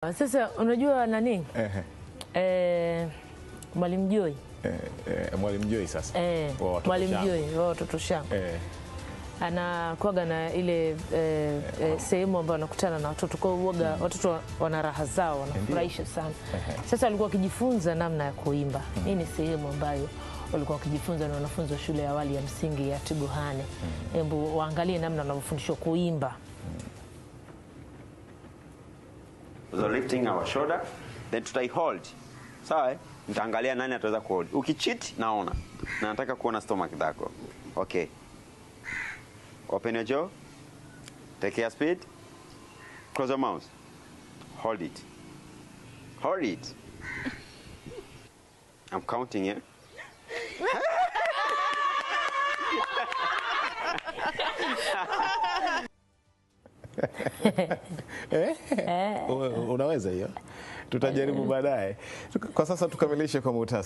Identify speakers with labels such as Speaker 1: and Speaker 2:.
Speaker 1: Sasa unajua nani? Mwalimu Joy.
Speaker 2: Mwalimu Joy sasa.
Speaker 1: Mwalimu Joy wa watoto shamba. Anakuaga na ile sehemu ambayo anakutana na watoto kwa uoga, watoto wana raha zao, wanafurahisha sana. Sasa alikuwa akijifunza namna ya kuimba. Hii ni sehemu ambayo walikuwa wakijifunza na wanafunzi wa shule ya awali ya msingi ya Tigohane. Hebu waangalie namna wanavyofundishwa kuimba.
Speaker 3: So lifting our shoulder, then tutai hold. Sawa? Nitaangalia nani ataweza ku hold. Ukicheat naona. Na nataka kuona stomach zako. Okay. Open your jaw. Take your speed. Close your mouth. Hold it. Hold it. I'm counting here.
Speaker 2: Unaweza hiyo? Tutajaribu baadaye. Kwa sasa tukamilishe kwa muhtasari.